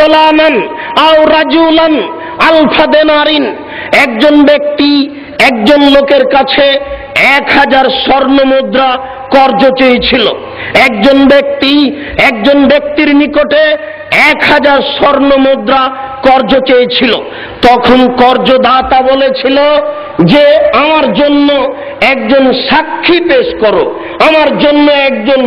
ফুলানান আও রাজুলান আলফা দিনারিন, একজন ব্যক্তি একজন লোকের কাছে 1000 স্বর্ণ মুদ্রা কর্জ চেয়েছিল। একজন ব্যক্তির নিকটে 1000 স্বর্ণ মুদ্রা কর্জ চেয়েছিল। তখন কর্জদাতা বলেছিল যে আমার জন্য একজন সাক্ষী পেশ করো, আমার জন্য একজন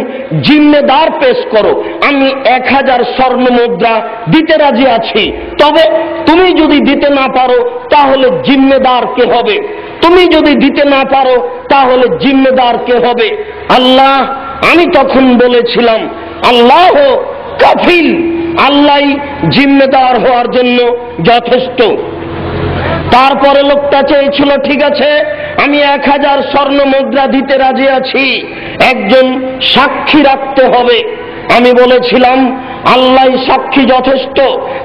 জিম্মেদার পেশ করো, আমি 1000 স্বর্ণ মুদ্রা দিতে রাজি আছি। তবে তুমি যদি দিতে না পারো তাহলে জিম্মেদার কে হবে? তুমি যদি দিতে না পারো তাহলে জিম্মেদার কে হবে? আল্লাহ। আমি তখন বলেছিলাম আল্লাহ কাফিল, আল্লাহই জিম্মেদার হওয়ার জন্য যথেষ্ট। তারপরে লোকটা চেয়েছিল ঠিক আছে আমি 1000 স্বর্ণ মুদ্রা দিতে রাজি আছি, একজন সাক্ষী রাখতে হবে। আমি বলেছিলাম আল্লাহই সাক্ষী যথেষ্ট,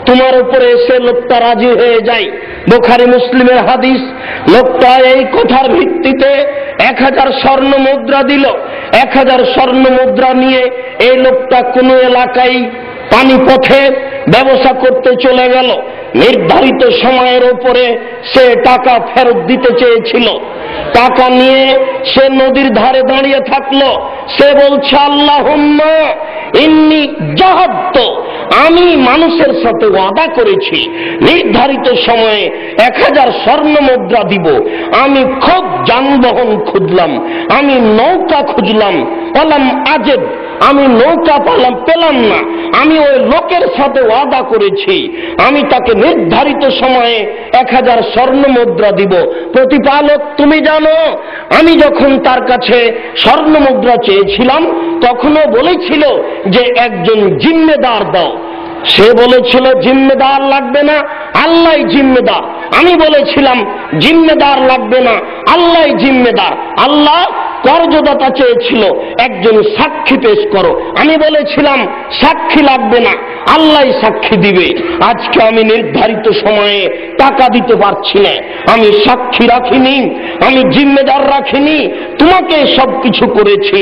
তোমার উপরে এসে লোকটা রাজি হয়ে যায়। বুখারী মুসলিমের হাদিস। লোকটা এই কথার ভিত্তিতে 1000 স্বর্ণ মুদ্রা দিল। 1000 স্বর্ণ মুদ্রা নিয়ে এই লোকটা কোনো এলাকায় পানিপথে ব্যবসা করতে চলে গেল। নির্ধারিত সময়ের উপরে সে টাকা ফেরত দিতে চেয়েছিল। টাকা নিয়ে সে নদীর ধারে দাঁড়িয়ে থাকলো। সে বলছে আল্লাহুম্মা ইন্নী জাহাদতু, আমি মানুষের সাথে ওয়াদা করেছি নির্ধারিত সময়ে 1000 স্বর্ণ মুদ্রা দিব। আমি খুব যানবাহন খুঁজলাম, আমি নৌকা খুঁজলাম, পালাম আজেব, আমি নৌকা পেলাম না। আমি ওই লোকের সাথে ওয়াদা করেছি আমি তাকে নির্ধারিত সময়ে 1000 স্বর্ণ মুদ্রা দিব। প্রতিপালক তুমি জানো আমি যখন তার কাছে স্বর্ণ মুদ্রা চেয়েছিলাম তখনও বলেছিল যে একজন জিম্মেদার দাও। সে বলেছিল জিম্মেদার লাগবে না, আল্লাহই জিম্মেদার। আমি বলেছিলাম জিম্মেদার লাগবে না, আল্লাহই জিম্মেদার। আল্লাহ কর্জদাতা চেয়েছিল একজন সাক্ষী পেশ করো। আমি বলেছিলাম সাক্ষী লাগবে না, আল্লাহই সাক্ষী দিবে। আজকে আমি নির্ধারিত সময়ে টাকা দিতে পারছি না, আমি সাক্ষী রাখিনি, আমি জিম্মেদার রাখিনি, তোমাকে সবকিছু করেছি।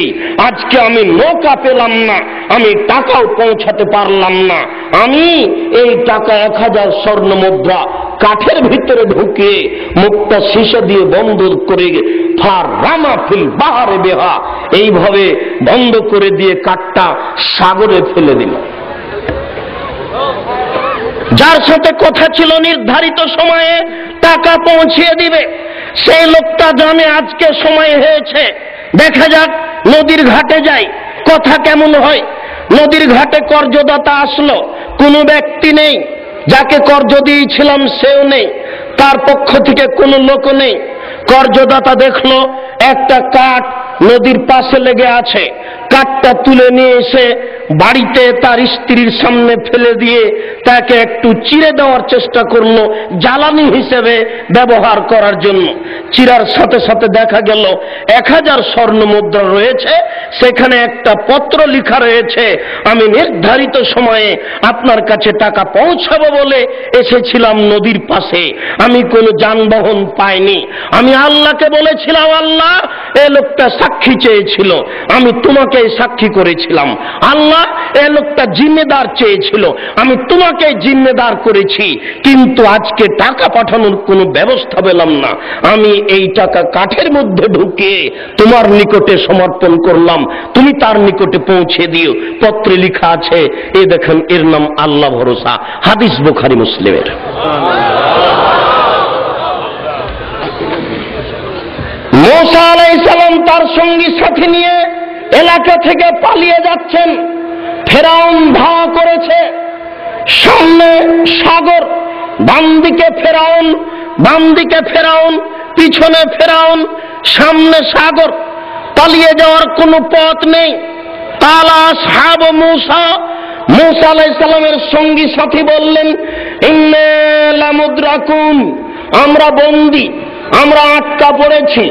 আজকে আমি নৌকা পেলাম না, আমি টাকাও পৌঁছাতে পারলাম না। আমি এই টাকা 1000 স্বর্ণ মুদ্রা কাঠের ভিতরে ঢুকিয়ে মুখটা সীসা দিয়ে বন্ধ করে ফারামা ফিল বাহারে বেহা, এইভাবে বন্ধ করে দিয়ে কাঠটা সাগরে ফেলে দিল। যার সাথে কথা ছিল নির্ধারিত সময়ে টাকা পৌঁছিয়ে দিবে, সেই লোকটা জানে আজকে সময় হয়েছে, দেখা যাক নদীর ঘাটে যাই কথা কেমন হয়। নদীর ঘাটে কর্জদাতা আসলো, কোনো ব্যক্তি নেই, যাকে কর্জ দিয়েছিলাম সেও নেই, তার পক্ষ থেকে কোনো লোক নেই। কর্জদাতা দেখলো একটা কাঠ নদীর পাশে লেগে আছে, কাঠটা তুলে নিয়ে এসে বাড়িতে তার স্ত্রীর সামনে ফেলে দিয়ে তাকে একটু চিরে দেওয়ার চেষ্টা করলো জ্বালানি হিসেবে ব্যবহার করার জন্য। চিরার সাথে সাথে দেখা গেল 1000 স্বর্ণ মুদ্রা রয়েছে, সেখানে একটা পত্র লেখা রয়েছে আমি নির্ধারিত সময়ে আপনার কাছে টাকা পৌঁছাবো বলে এসেছিলাম নদীর পাশে, আমি কোনো যানবাহন পাইনি। আমি আল্লাহকে বলেছিলাম আল্লাহ এ লোকটা সাক্ষী চেয়েছিল, আমি তোমাকে সাক্ষী করেছিলাম। আল্লাহ এ লোকটা জিম্মেদার চেয়েছিল, আমি তোমাকে জিম্মেদার করেছি, কিন্তু আজকে টাকা পাঠানোর কোনো ব্যবস্থা পেলাম না। আমি এই টাকা কাঠের মধ্যে ঢুকিয়ে তোমার নিকটে সমর্পণ করলাম, তুমি তার নিকটে পৌঁছে দিও। পত্রে লেখা আছে, এ দেখেন এর নাম আল্লাহ ভরসা। হাদিস বুখারী মুসলিমের। মুসা আলাইহিস সালাম তার সঙ্গী সাথী নিয়ে এলাকা থেকে পালিয়ে যাচ্ছেন। ফেরাউন ধাওয়া করেছে, সামনে সাগর, বাম দিকে ফেরাউন, পিছনে ফেরাউন, সামনে সাগর, পালিয়ে যাওয়ার কোনো পথ নেই। তালা আসহাব মুসা, মুসা আলাইহিস সালামের সঙ্গী সাথী বললেন ইন্না লামুদরাকুন, আমরা বন্দী, আমরা আটকা পড়েছি।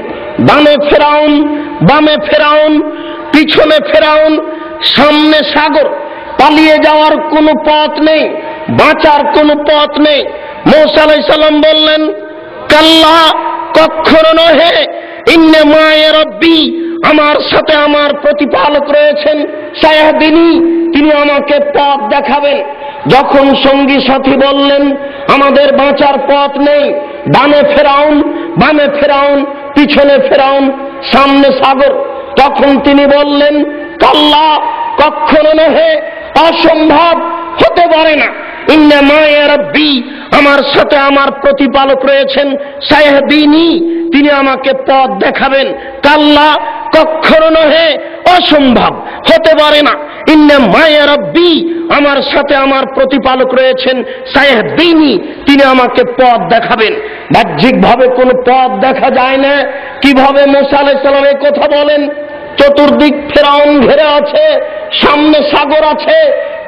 বামে ফেরাউন, পিছনে ফেরাউন, সামনে সাগর, পালিয়ে যাওয়ার কোনো পথ নেই, বাঁচার কোনো পথ নেই। মুসা আলাইহিস সালাম বললেন কাল্লা, কখনো নহে, ইন্না মায়া রাব্বি, আমার সাথে আমার প্রতিপালক রয়েছেন, সায়াহদিনী, তিনি আমাকে পথ দেখাবেন। যখন সঙ্গী সাথী বললেন আমাদের বাঁচার পথ নেই, ডানে ফেরাউন, বামে ফেরাউন, পিছনে ফেরাউন, সামনে সাগর, তখন তিনি বললেন কাল্লা, কখনো নহে, অসম্ভব, হতে পারে না। ইন্না মায়া রাব্বি, আমার সাথে আমার প্রতিপালক রয়েছেন, সায়াহদিনী, তিনি আমাকে পথ দেখাবেন। কাল্লা, কখনো নহে, অসম্ভব, হতে পারে না। ইন্না মায়া রাব্বি, আমার সাথে আমার প্রতিপালক রয়েছেন, সায়াহদিনী, তিনি আমাকে পথ দেখাবেন। বাহ্যিকভাবে কোনো পথ দেখা যায় না। কিভাবে মুসা আলাইহিস সালাম এই কথা বলেন? চতুর্দিক ফেরাউন ঘেরে আছে, সামনে সাগর আছে,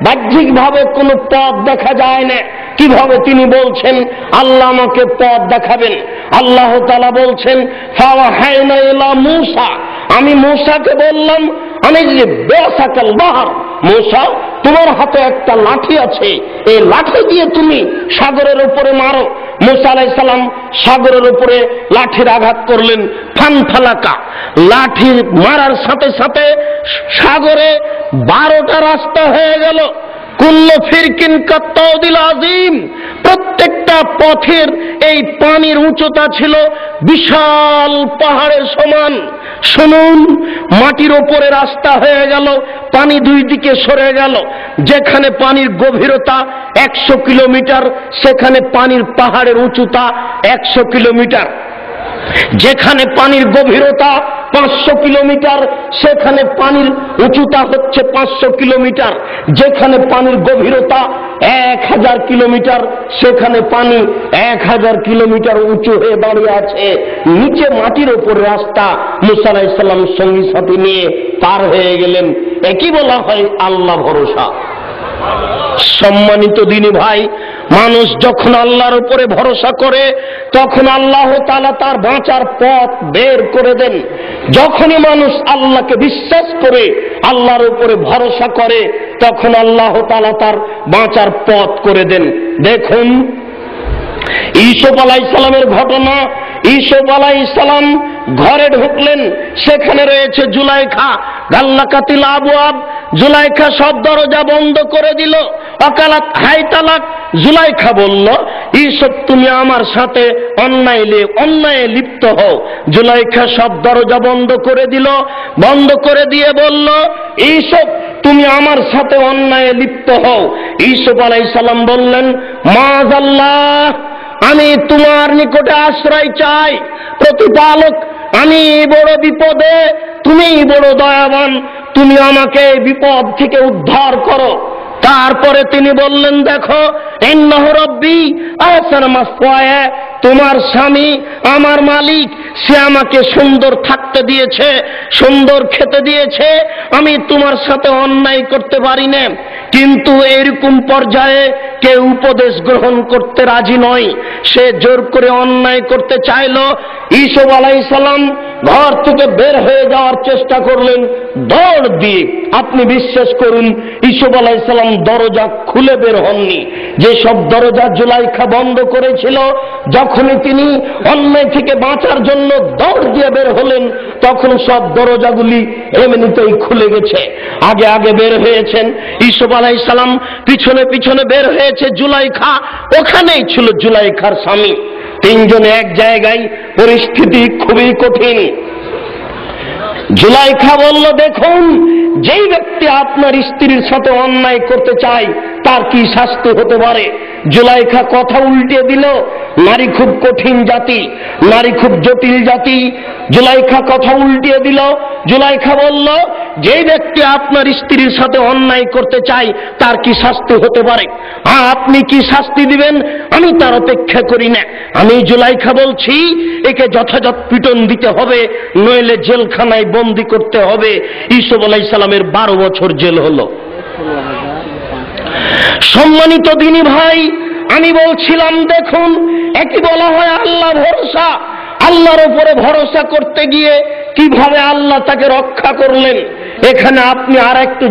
বাহ্যিকভাবে কোনো পথ দেখা যায় না। কিভাবে তিনি বলছেন আল্লাহ আমাকে পথ দেখাবেন? আল্লাহ তাআলা বলছেন ফাওয়াহাইনা ইলা মূসা, আমি মূসাকে বললাম, আমি যে বেসাকাল বাহর, মূসা তোমার হাতে একটা লাঠি আছে, এই লাঠি দিয়ে তুমি সাগরের উপরে মারো। মূসা আলাইহিস সালাম সাগরের উপরে লাঠির আঘাত করলেন, ফানফালাকা, লাঠি মারার সাথে সাথে সাগরে 12টা রাস্তা হয়ে গেল। কুল্লু ফিরকিন কাত্তাউদিল আযীম, প্রত্যেকটা পথের এই পানির উচ্চতা ছিল বিশাল পাহাড়ের সমান। শুনুন, মাটির ওপরে রাস্তা হয়ে গেল, পানি দুই দিকে সরে গেল। যেখানে পানির গভীরতা 100 কিলোমিটার, সেখানে পানির পাহাড়ের উচ্চতা 100 কিলোমিটার। যেখানে পানির গভীরতা 500 কিলোমিটার, সেখানে পানির উচ্চতা হচ্ছে 500 কিলোমিটার। যেখানে পানির গভীরতা 1000 কিলোমিটার, সেখানে পানি 1000 কিলোমিটার উঁচু হয়ে দাঁড়িয়ে আছে। নিচে মাটির ওপরে রাস্তা, মুসা আলাইহিস সালাম সঙ্গী সাথী নিয়ে পার হয়ে গেলেন। একই বলা হয় আল্লাহ ভরসা। সম্মানিত দিনী ভাই, মানুষ যখন আল্লাহর উপরে ভরসা করে তখন আল্লাহ তাআলা তার বাঁচার পথ বের করে দেন। যখনই মানুষ আল্লাহকে বিশ্বাস করে আল্লাহর উপরে ভরসা করে তখন আল্লাহ তাআলা তার বাঁচার পথ করে দেন। দেখুন ইউসুফ আলাইহিস সালামের ঘটনা। ইউসুফ আলাইহিস সালাম ঘরে ঢুকলেন, সেখানে রয়েছে জুলাইখা, গাল্লাকাতিল আবওয়াব, জুলাইখা সব দরজা বন্ধ করে দিল। অকালাত হাইতালাক, জুলাইখা বলল ইউসুফ তুমি আমার সাথে অন্যায়ে লিপ্ত হও। জুলাইখা সব দরজা বন্ধ করে দিল, বন্ধ করে দিয়ে বলল ইউসুফ তুমি আমার সাথে অন্যায়ে লিপ্ত হও। ইউসুফ আলাইহিস সালাম বললেন মাযাল্লাহ, আমি তোমার নিকটে আশ্রয় চাই, প্রতিপালক, আমি বড় বিপদে, তুমি বড় দয়াবান, তুমি আমাকে বিপদ থেকে উদ্ধার করো। তারপরে তিনি বললেন দেখো ইন্নাহু রাব্বি আহসানা মাসওয়ায়া, তোমার স্বামী আমার মালিক, সে আমাকে সুন্দর থাকতে দিয়েছে, সুন্দর খেতে দিয়েছে, আমি তোমার সাথে অন্যায় করতে পারি না। কিন্তু এরকম পর্যায়ে কেউ উপদেশ গ্রহণ করতে রাজি নয়, সে জোর করে অন্যায় করতে চাইল। ইউসুফ আলাইহিস সালাম ঘর থেকে বের হয়ে যাওয়ার চেষ্টা করলেন দৌড় দিয়ে। আপনি বিশ্বাস করুন ইউসুফ আলাইহিস সালাম দরজা খুলে বের হননি। যে সব দরজা জুলাইখা বন্ধ করেছিল, যখনই তিনি অন্যায় থেকে বাঁচার জন্য দৌড় দিয়ে বের হলেন তখন সব দরজাগুলি এমনিতেই খুলে গেছে। আগে আগে বের হয়েছেন ইউসুফ আলাইহিস সালাম, পিছনে পিছনে বের হয়েছে জুলাইখা, ওখানেই ছিল জুলাইখার স্বামী। তিনজনে এক জায়গায়, পরিস্থিতি খুবই কঠিন। জুলাইখা বলল দেখুন, যেই ব্যক্তি আপনার স্ত্রীর সাথে অন্যায় করতে চায় তার কি শাস্তি হতে পারে। জুলাইখা কথা উল্টে দিল, নারী খুব কঠিন জাতি, নারী খুব জটিল জাতি। জুলাইখা কথা উল্টিয়ে দিল। জুলাইখা বলল যেই ব্যক্তি আপনার স্ত্রীর সাথে অন্যায় করতে চায় তার কি শাস্তি হতে পারে, আপনি কি শাস্তি দিবেন আমি তার অপেক্ষা করি না। আমি জুলাইখা বলছি একে যথাযথ পিটন দিতে হবে, নইলে জেলখানায় বন্দি করতে হবে। ইউসুফ আলাইহিস সালামের 12 বছর জেল হলো। সম্মানিত দিনী ভাই, আমি বলছিলাম দেখুন, একই বলা হয় আল্লাহ ভরসা। আল্লাহর উপরে ভরসা করতে গিয়ে কিভাবে আল্লাহ তাকে রক্ষা করলেন, এখানে আপনি আর একটু